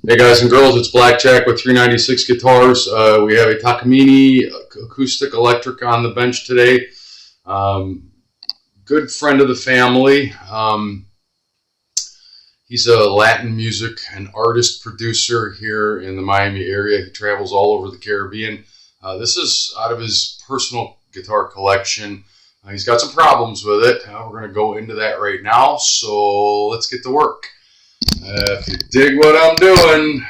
Hey guys and girls, it's Blackjack with 396 Guitars. We have a Takamine acoustic electric on the bench today. Good friend of the family. He's a Latin music and artist producer here in the Miami area. He travels all over the Caribbean. This is out of his personal guitar collection. He's got some problems with it. We're going to go into that right now, so let's get to work. If you dig what I'm doing,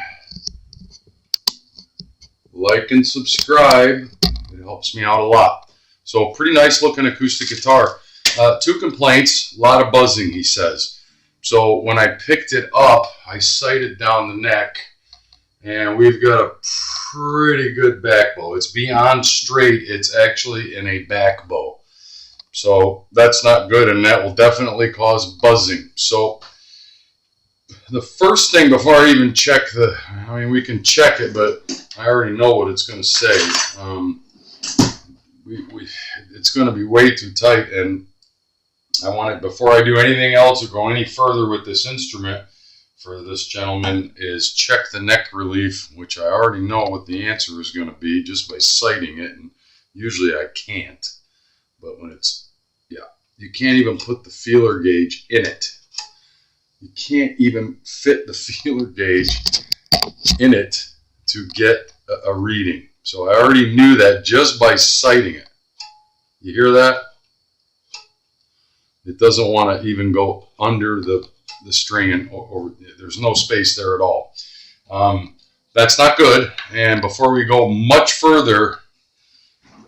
like and subscribe. It helps me out a lot. So pretty nice looking acoustic guitar. Two complaints, a lot of buzzing, he says. So when I picked it up, I sighted down the neck, and we've got a pretty good back bow. It's beyond straight. It's actually in a back bow. So that's not good, and that will definitely cause buzzing. So the first thing, before I even check we can check it, but I already know what it's going to say. It's going to be way too tight, and I want it, before I do anything else or go any further with this instrument for this gentleman, is check the neck relief, which I already know what the answer is going to be just by sighting it, and usually I can't. But when it's, you can't even put the feeler gauge in it. You can't even fit the feeler gauge in it to get a reading. So I already knew that just by sighting it. You hear that? It doesn't want to even go under the string, or there's no space there at all. That's not good. And before we go much further,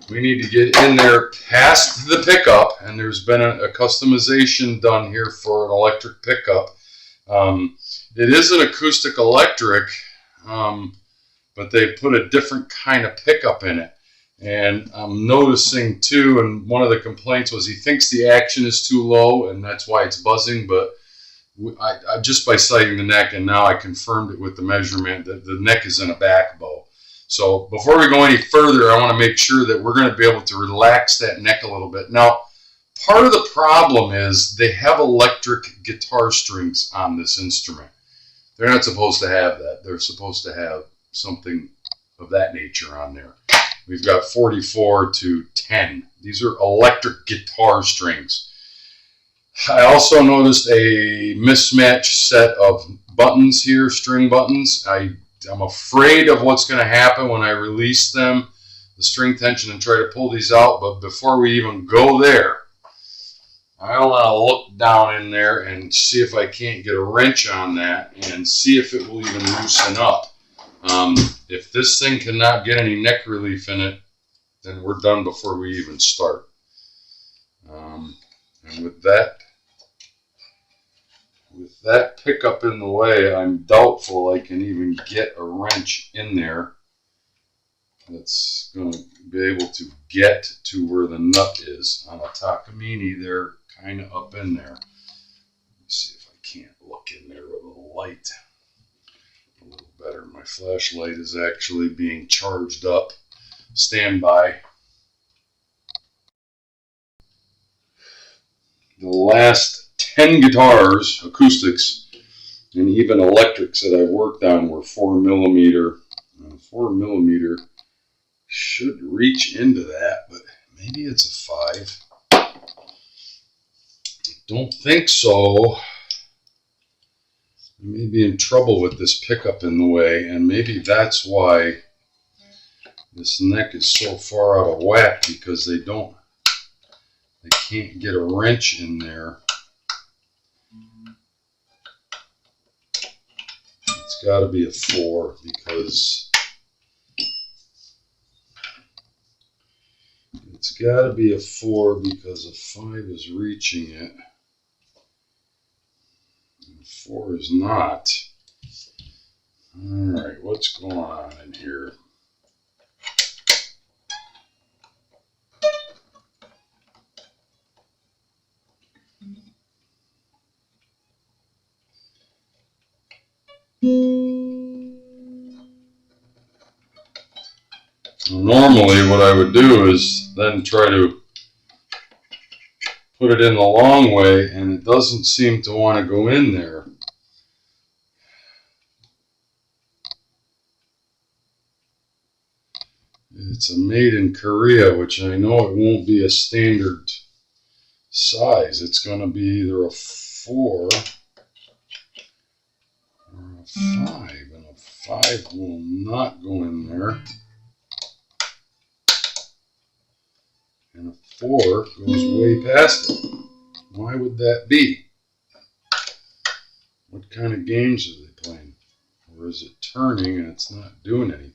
we need to get in there past the pickup, and there's been a customization done here for an electric pickup. It is an acoustic electric, but they put a different kind of pickup in it. And I'm noticing too, and one of the complaints was he thinks the action is too low, and that's why it's buzzing. But I just by sighting the neck, and now I confirmed it with the measurement, that the neck is in a back bow. So before we go any further, I want to make sure that we're going to be able to relax that neck a little bit. Now, part of the problem is they have electric guitar strings on this instrument. They're not supposed to have that. They're supposed to have something of that nature on there. We've got 44 to 10. These are electric guitar strings. I also noticed a mismatched set of buttons here, string buttons. I'm afraid of what's going to happen when I release them, the string tension, and try to pull these out. But before we even go there, I want to look down in there and see if I can't get a wrench on that and see if it will even loosen up. If this thing cannot get any neck relief in it, then we're done before we even start. And with that pickup in the way, I'm doubtful I can even get a wrench in there that's going to be able to get to where the nut is. On a Takamine, they're kind of up in there. Let me see if I can't look in there with a light a little better. My flashlight is actually being charged up. Stand by. The last 10 guitars, acoustics, and even electrics that I worked on were 4mm. 4mm should reach into that, but maybe it's a 5. Don't think so. I may be in trouble with this pickup in the way, and maybe that's why this neck is so far out of whack, because they can't get a wrench in there. It's got to be a 4, because a 5 is reaching it. 4 is not. Alright, what's going on in here? Normally what I would do is then try to put it in the long way, and it doesn't seem to want to go in there. it's a made in Korea, which I know it won't be a standard size. It's going to be either a 4 or a 5, and a 5 will not go in there. And a 4 goes way past it. Why would that be? What kind of games are they playing? Or is it turning and it's not doing anything?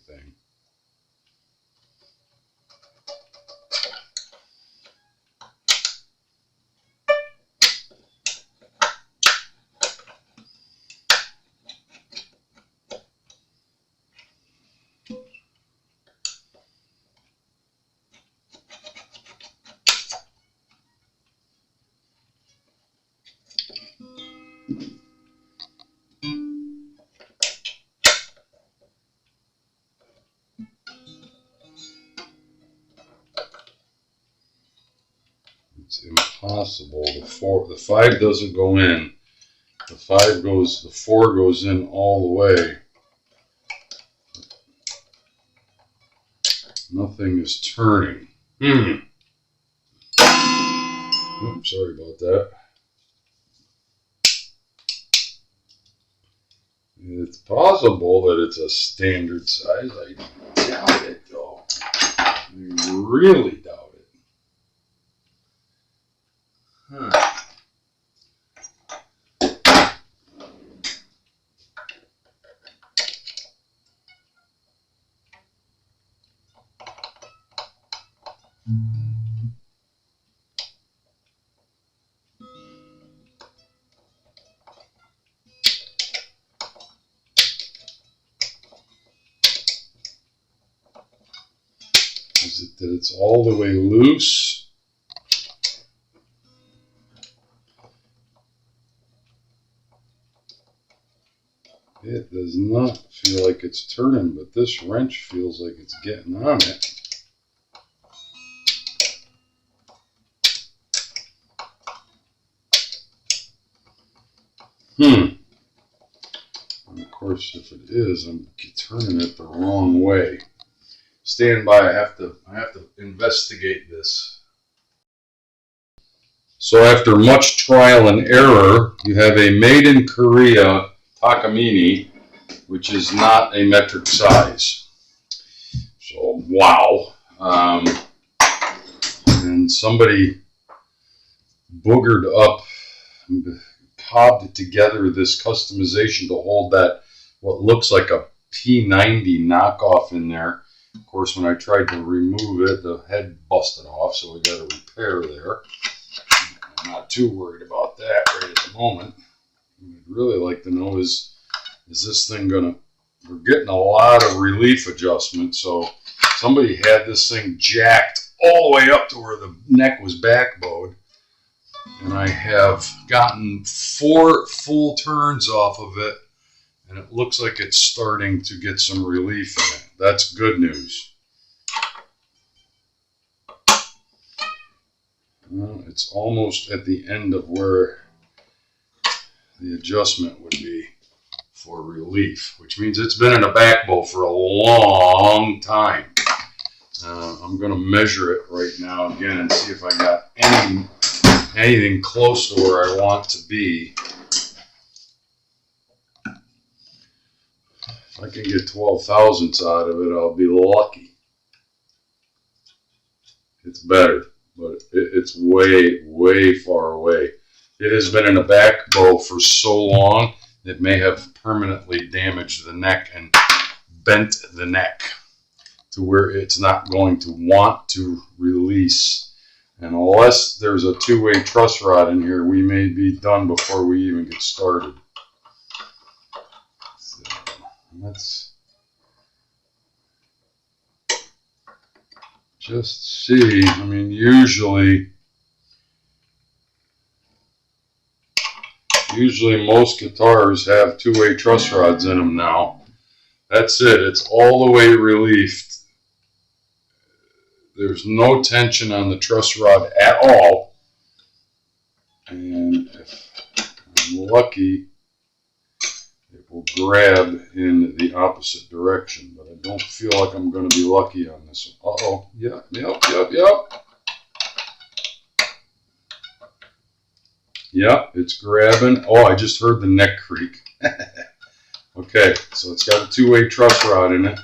It's impossible. The 5 doesn't go in. The 4 goes in all the way. Nothing is turning. Oops, sorry about that. It's possible that it's a standard size. I doubt it, though. I really doubt it. Huh. Is it that it's all the way loose? It does not feel like it's turning, but this wrench feels like it's getting on it. And of course, if it is, I'm turning it the wrong way. Stand by. I have to investigate this. So after much trial and error, you have a made in Korea Takamine, which is not a metric size. So wow. And somebody boogered up, cobbed together this customization to hold that what looks like a P90 knockoff in there. Of course, when I tried to remove it, the head busted off, so we got a repair there. I'm not too worried about that right at the moment. What I'd really like to know is this thing gonna, we're getting a lot of relief adjustment, so somebody had this thing jacked all the way up to where the neck was backbowed, and I have gotten 4 full turns off of it, and it looks like it's starting to get some relief in it. That's good news. Well, it's almost at the end of where the adjustment would be for relief, which means it's been in a back bow for a long time. I'm going to measure it right now again and see if I got anything close to where I want to be. If I can get 12 thousandths out of it, I'll be lucky. It's better, but it's way, way far away. It has been in a back bow for so long, it may have permanently damaged the neck and bent the neck to where it's not going to want to release. And unless there's a 2-way truss rod in here, we may be done before we even get started. So let's just see. I mean, usually most guitars have 2-way truss rods in them now. That's it. It's all the way relieved. There's no tension on the truss rod at all. And if I'm lucky, it will grab in the opposite direction, but I don't feel like I'm going to be lucky on this one. Uh-oh. Yep. Yep, it's grabbing. Oh, I just heard the neck creak. Okay, so it's got a two-way truss rod in it.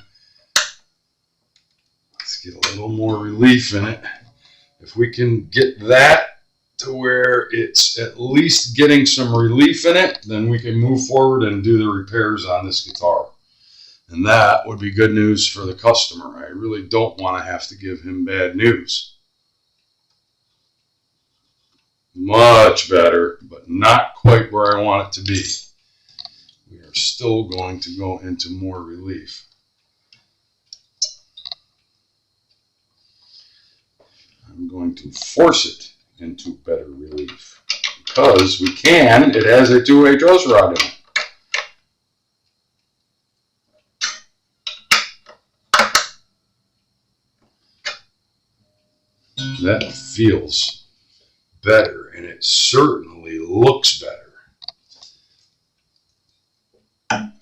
Let's get a little more relief in it. If we can get that to where it's at least getting some relief in it, then we can move forward and do the repairs on this guitar. And that would be good news for the customer. I really don't want to have to give him bad news. Much better, but not quite where I want it to be. We are still going to go into more relief. I'm going to force it into better relief because we can. It has a two-way truss rod in it. That feels better, and it certainly looks better.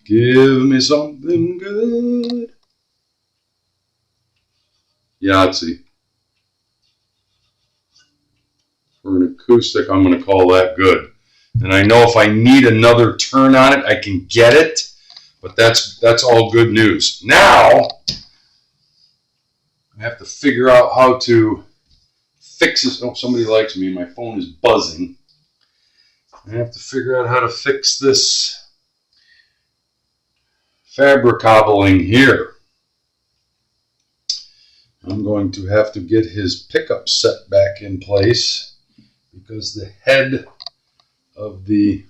Give me something good. Yahtzee. For an acoustic, I'm going to call that good. And I know if I need another turn on it, I can get it. But that's all good news. Now, I have to figure out how to fix this. Oh, somebody likes me. My phone is buzzing. I have to figure out how to fix this fabric cobbling here. I'm going to have to get his pickup set back in place because the head of the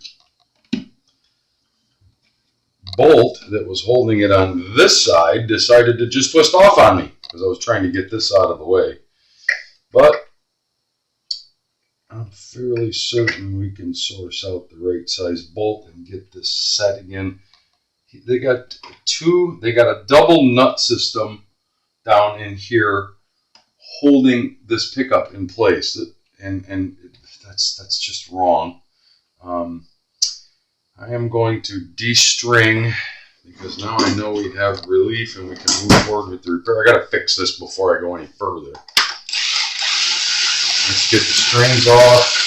bolt that was holding it on this side decided to just twist off on me because I was trying to get this out of the way. But I'm fairly certain we can source out the right size bolt and get this set again. They got a double nut system down in here holding this pickup in place, and that's just wrong. I am going to de-string because now I know we have relief and we can move forward with the repair. I got to fix this before I go any further. Let's get the strings off.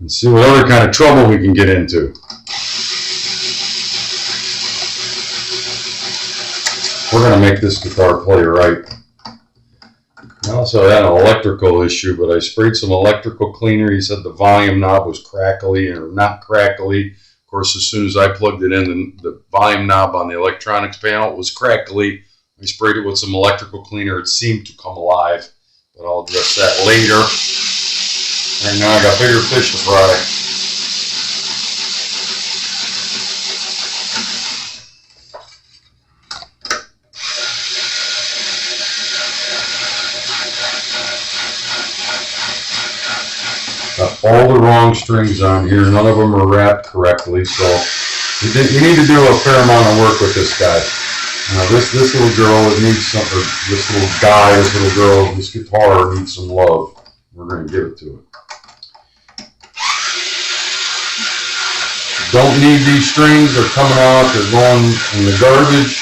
And see what other kind of trouble we can get into. We're going to make this guitar play right. I also had an electrical issue, but I sprayed some electrical cleaner. He said the volume knob was crackly or not crackly. Of course, as soon as I plugged it in, the volume knob on the electronics panel was crackly. I sprayed it with some electrical cleaner. It seemed to come alive, but I'll address that later. Right now I got bigger fish to fry. Got all the wrong strings on here. None of them are wrapped correctly, so you need to do a fair amount of work with this guy. This little girl needs something. This little guy, this little girl, this guitar needs some love. We're going to give it to it. Don't need these strings. They're coming out. They're going in the garbage.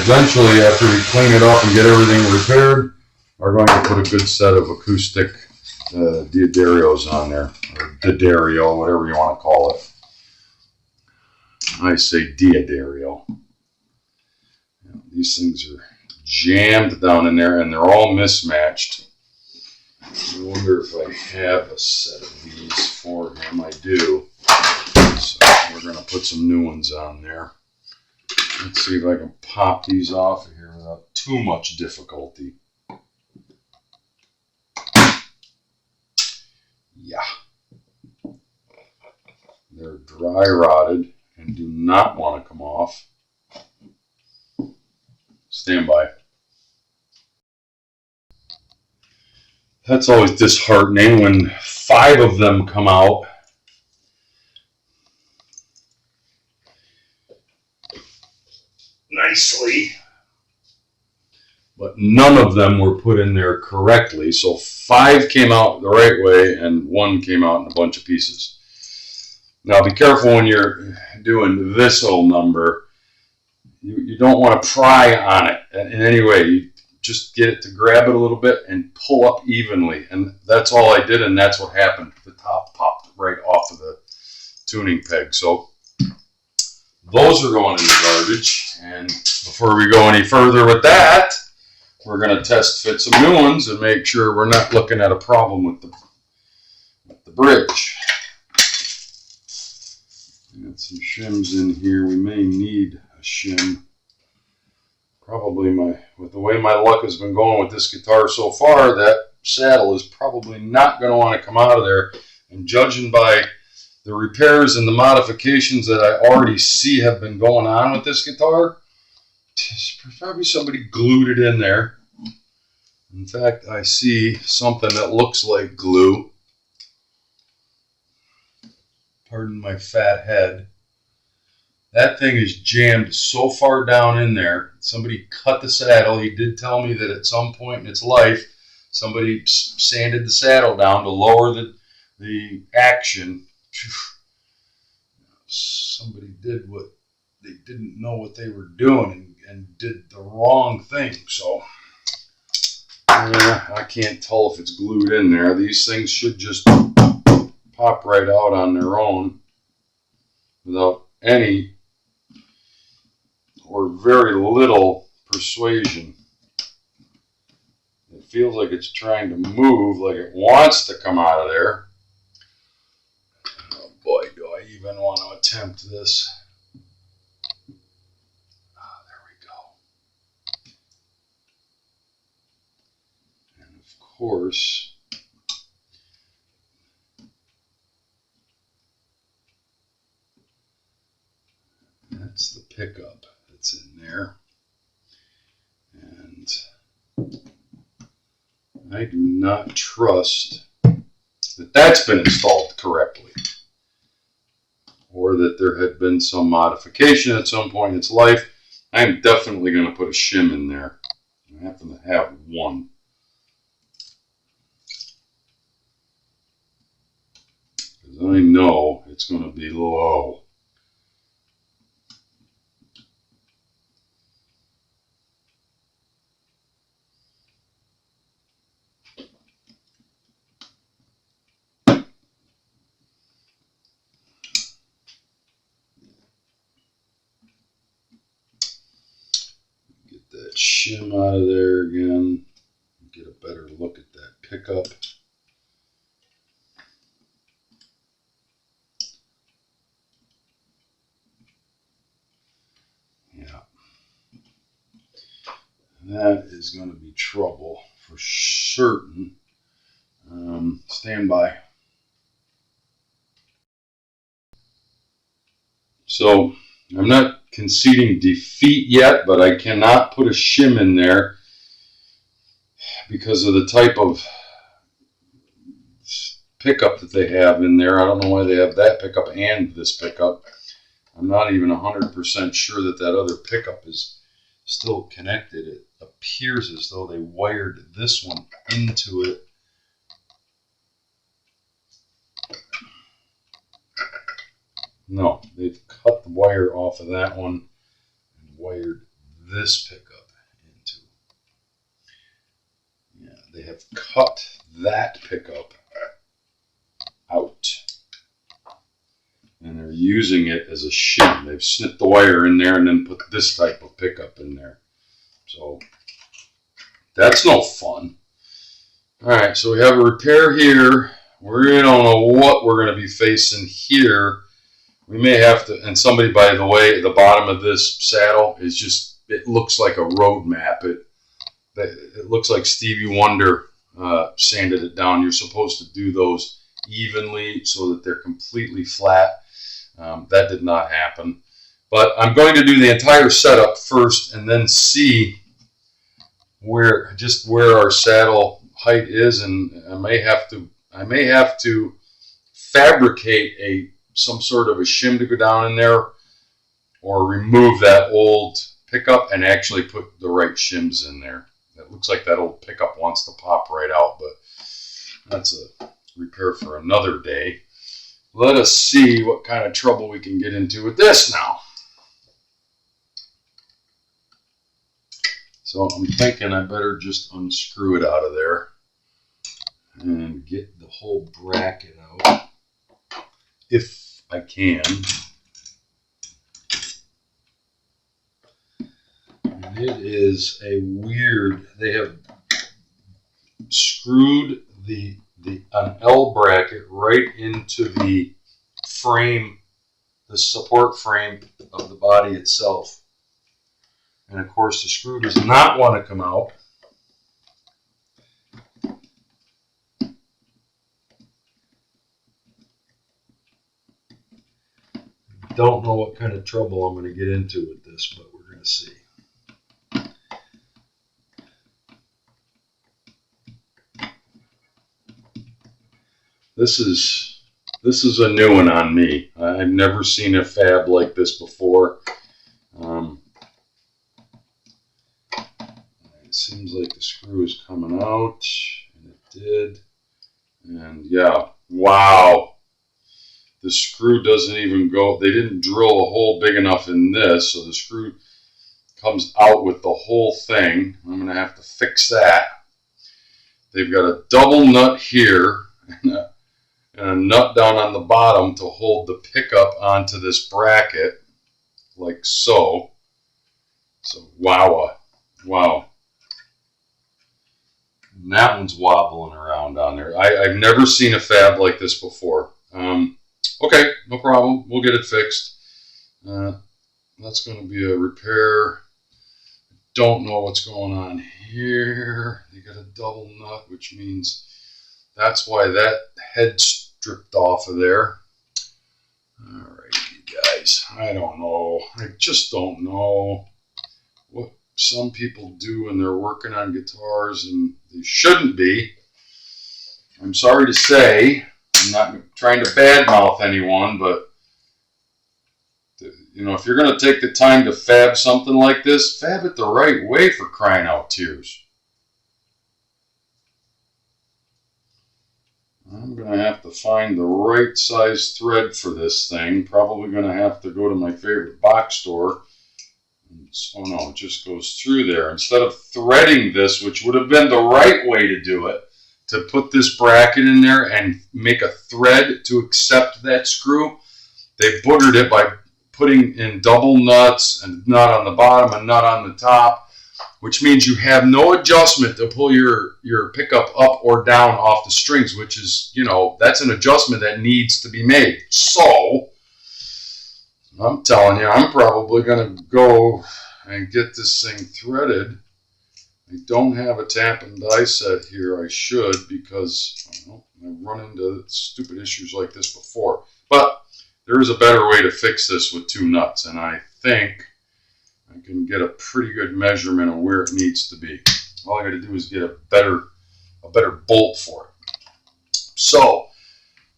Eventually, after we clean it up and get everything repaired, we're going to put a good set of acoustic Diodarios on there, or Diodario, whatever you want to call it. I say Diodario. These things are jammed down in there, and they're all mismatched. I wonder if I have a set of these for him. I do. So we're going to put some new ones on there. Let's see if I can pop these off of here without too much difficulty. Yeah. They're dry rotted and do not want to come off. Stand by. That's always disheartening when 5 of them come out. Nicely. but none of them were put in there correctly. So 5 came out the right way and 1 came out in a bunch of pieces. Now be careful when you're doing this little number. You don't want to pry on it in any way. You just get it to grab it a little bit and pull up evenly. And that's all I did, and that's what happened. The top popped right off of the tuning peg. So those are going in the garbage. And before we go any further with that, we're going to test fit some new ones and make sure we're not looking at a problem with the bridge. Got some shims in here. We may need a shim. Probably with the way my luck has been going with this guitar so far, that saddle is probably not going to want to come out of there. And judging by the repairs and the modifications that I already see have been going on with this guitar, probably somebody glued it in there. In fact, I see something that looks like glue. Pardon my fat head. That thing is jammed so far down in there. Somebody cut the saddle. He did tell me that at some point in its life, somebody sanded the saddle down to lower the action. Somebody did what they didn't know what they were doing and did the wrong thing. So I can't tell if it's glued in there. These things should just pop right out on their own without any or very little persuasion. It feels like it's trying to move, like it wants to come out of there. Oh boy, do I even want to attempt this. There we go. And of course, that's the pickup that's in there. And I do not trust that that's been installed correctly, or that there had been some modification at some point in its life. I'm definitely going to put a shim in there. I happen to have one. Because I know it's going to be low. That shim out of there again. Get a better look at that pickup. Yeah. That is going to be trouble for certain. Stand by. So I'm not conceding defeat yet, but I cannot put a shim in there because of the type of pickup that they have in there. I don't know why they have that pickup and this pickup. I'm not even 100% sure that that other pickup is still connected. It appears as though they wired this one into it. No, they've cut the wire off of that one and wired this pickup into. Yeah, they have cut that pickup out. And they're using it as a shim. They've snipped the wire in there and then put this type of pickup in there. So that's no fun. Alright, so we have a repair here. We don't know what we're going to be facing here. We may have to, and somebody, by the way, the bottom of this saddle is just, it looks like a road map. It looks like Stevie Wonder sanded it down. You're supposed to do those evenly so that they're completely flat. That did not happen. But I'm going to do the entire setup first and then see where our saddle height is, and I may have to fabricate some sort of a shim to go down in there, or remove that old pickup and actually put the right shims in there. It looks like that old pickup wants to pop right out, but that's a repair for another day. Let us see what kind of trouble we can get into with this now. So I'm thinking I better just unscrew it out of there and get the whole bracket out if I can. And it is a weird, they have screwed an L bracket right into the frame, the support frame of the body itself. And of course the screw does not want to come out. Don't know what kind of trouble I'm going to get into with this, but we're going to see. This is a new one on me. I've never seen a fab like this before. It seems like the screw is coming out, and it did. And yeah, wow. The screw doesn't even go, they didn't drill a hole big enough in this, so the screw comes out with the whole thing. I'm going to have to fix that. They've got a double nut here and a nut down on the bottom to hold the pickup onto this bracket, like so. So, wow. And that one's wobbling around on there. I've never seen a fab like this before. Okay, no problem. We'll get it fixed. That's going to be a repair. Don't know what's going on here. You got a double nut, which means that's why that head stripped off of there. All right, you guys. I don't know. I just don't know what some people do when they're working on guitars, and they shouldn't be. I'm sorry to say. I'm not trying to badmouth anyone, but you know, if you're going to take the time to fab something like this, fab it the right way, for crying out tears. I'm going to have to find the right size thread for this thing. Probably going to have to go to my favorite box store. Oh no, it just goes through there. Instead of threading this, which would have been the right way to do it, to put this bracket in there and make a thread to accept that screw, they boogered it by putting in double nuts, and nut on the bottom and nut on the top, which means you have no adjustment to pull your pickup up or down off the strings, which is, you know, that's an adjustment that needs to be made. So I'm telling you, I'm probably going to go and get this thing threaded. I don't have a tap and die set here. I should, because I've run into stupid issues like this before. But there is a better way to fix this with two nuts, and I think I can get a pretty good measurement of where it needs to be. All I got to do is get a better bolt for it.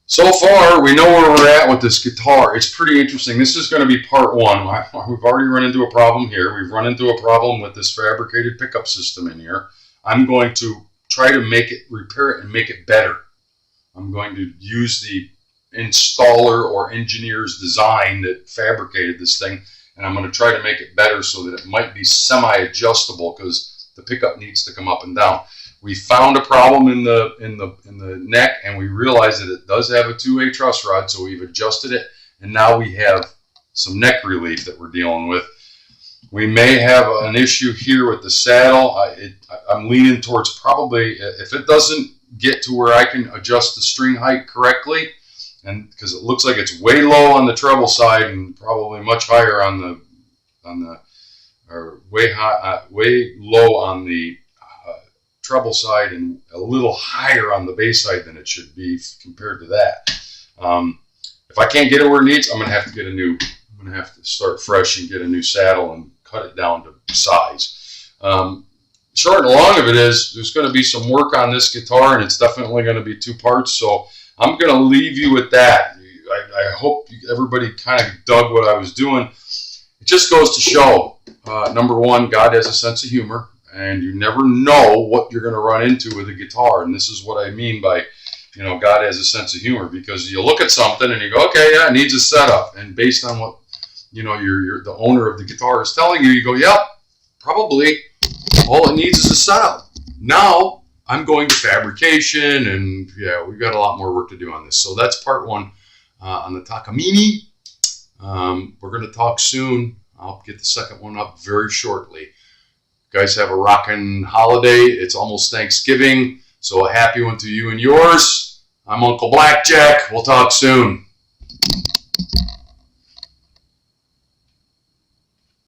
So far, we know where we're at with this guitar. It's pretty interesting. This is going to be part one. We've already run into a problem here. We've run into a problem with this fabricated pickup system in here. I'm going to try to repair it and make it better. I'm going to use the installer or engineer's design that fabricated this thing, and I'm going to try to make it better so that it might be semi-adjustable, because the pickup needs to come up and down. We found a problem in the neck, and we realized that it does have a 2A truss rod, so we've adjusted it, and now we have some neck relief that we're dealing with. We may have an issue here with the saddle. I'm leaning towards probably, if it doesn't get to where I can adjust the string height correctly, and because it looks like it's way low on the treble side and probably much higher on the way low on the treble side and a little higher on the bass side than it should be compared to that. If I can't get it where it needs, I'm gonna have to start fresh and get a new saddle and cut it down to size. Short and long of it is, there's going to be some work on this guitar, and it's definitely going to be two parts. So I'm going to leave you with that. I hope everybody kind of dug what I was doing. It just goes to show, number one, God has a sense of humor. and you never know what you're going to run into with a guitar. And this is what I mean by, God has a sense of humor, because you look at something and you go, okay, yeah, it needs a setup, and based on what you're the owner of the guitar is telling you, you go, yep, probably all it needs is a setup. Now I'm going to fabrication, and yeah, we've got a lot more work to do on this. So that's part one on the Takamine. We're going to talk soon. I'll get the second one up very shortly. You guys have a rockin' holiday. It's almost Thanksgiving, so a happy one to you and yours. I'm Uncle Blackjack. We'll talk soon.